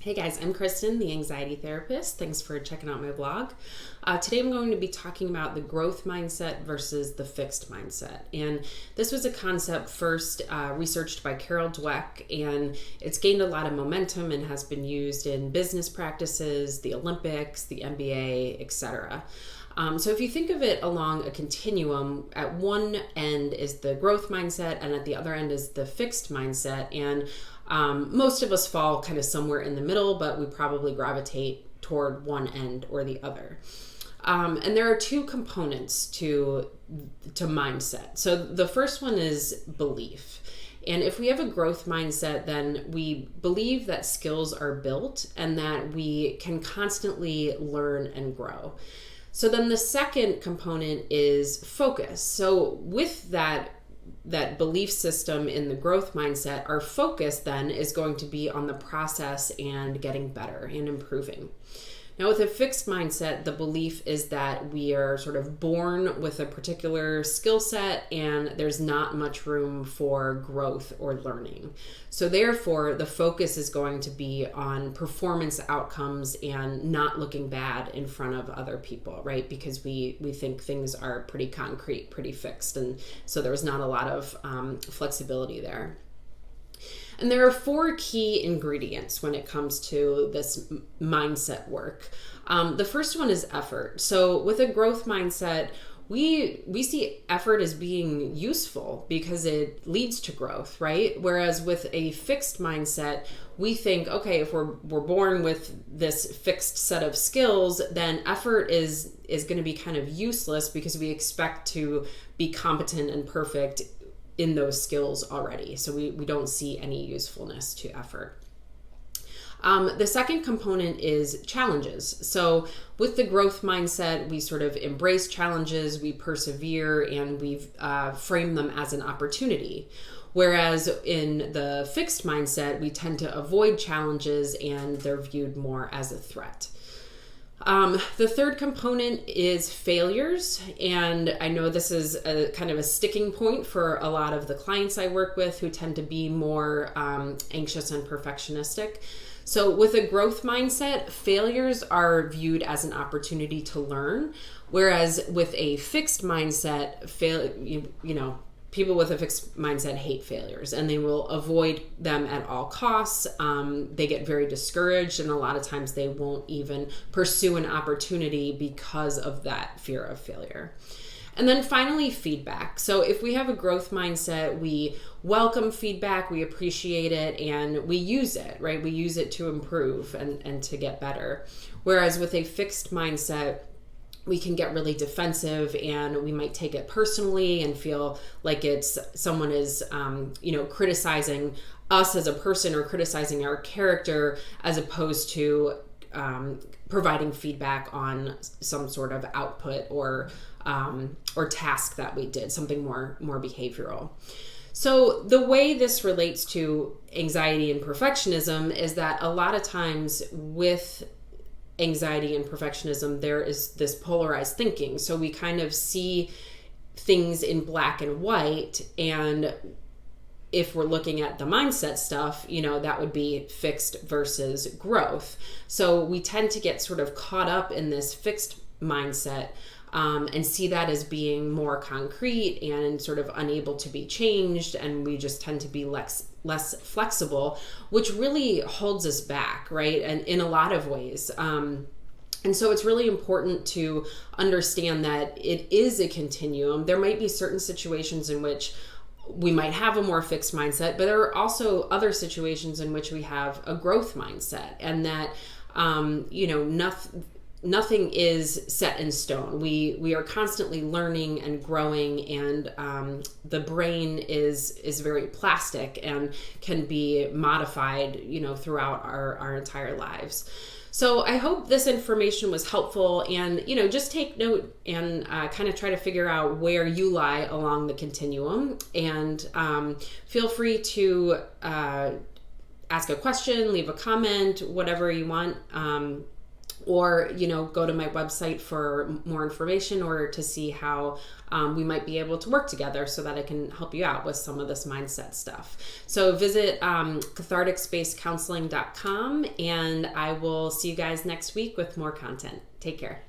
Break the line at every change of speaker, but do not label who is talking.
Hey guys, I'm Kristen, the anxiety therapist. Thanks for checking out my blog. Today I'm going to be talking about the growth mindset versus the fixed mindset. And this was a concept first researched by Carol Dweck, and it's gained a lot of momentum and has been used in business practices, the Olympics, the NBA, etc. So if you think of it along a continuum, at one end is the growth mindset and at the other end is the fixed mindset. And most of us fall kind of somewhere in the middle, but we probably gravitate toward one end or the other. And there are two components to mindset. So the first one is belief. And if we have a growth mindset, then we believe that skills are built and that we can constantly learn and grow. So then the second component is focus. So with that belief system in the growth mindset, our focus then is going to be on the process and getting better and improving. Now with a fixed mindset, the belief is that we are sort of born with a particular skill set and there's not much room for growth or learning. So therefore, the focus is going to be on performance outcomes and not looking bad in front of other people, right? Because we think things are pretty concrete, pretty fixed, and so there was not a lot of flexibility there. And there are four key ingredients when it comes to this mindset work. The first one is effort. So with a growth mindset, we see effort as being useful because it leads to growth, right? Whereas with a fixed mindset, we think, okay, if we're born with this fixed set of skills, then effort is going to be kind of useless because we expect to be competent and perfect in those skills already. So we don't see any usefulness to effort. The second component is challenges. So with the growth mindset, we sort of embrace challenges, we persevere, and we frame them as an opportunity. Whereas in the fixed mindset, we tend to avoid challenges and they're viewed more as a threat. The third component is failures, and I know this is a kind of a sticking point for a lot of the clients I work with who tend to be more anxious and perfectionistic. So with a growth mindset, failures are viewed as an opportunity to learn, whereas with a fixed mindset, people with a fixed mindset hate failures and they will avoid them at all costs. They get very discouraged and a lot of times they won't even pursue an opportunity because of that fear of failure. And then finally, feedback. So if we have a growth mindset, we welcome feedback, we appreciate it, and we use it, right? We use it to improve and to get better. Whereas with a fixed mindset, we can get really defensive and we might take it personally and feel like someone is, criticizing us as a person or criticizing our character as opposed to providing feedback on some sort of output or task that we did, something more behavioral. So the way this relates to anxiety and perfectionism is that a lot of times with anxiety and perfectionism, there is this polarized thinking. So we kind of see things in black and white. And if we're looking at the mindset stuff, that would be fixed versus growth. So we tend to get sort of caught up in this fixed mindset and see that as being more concrete and sort of unable to be changed. And we just tend to be less flexible, which really holds us back, right? And in a lot of ways. And so it's really important to understand that it is a continuum. There might be certain situations in which we might have a more fixed mindset, but there are also other situations in which we have a growth mindset, and that, nothing is set in stone. We are constantly learning and growing, and the brain is very plastic and can be modified, throughout our entire lives. So I hope this information was helpful, and just take note and kind of try to figure out where you lie along the continuum, and feel free to ask a question, leave a comment, whatever you want. or, go to my website for more information or to see how we might be able to work together so that I can help you out with some of this mindset stuff. So visit catharticspacecounseling.com, and I will see you guys next week with more content. Take care.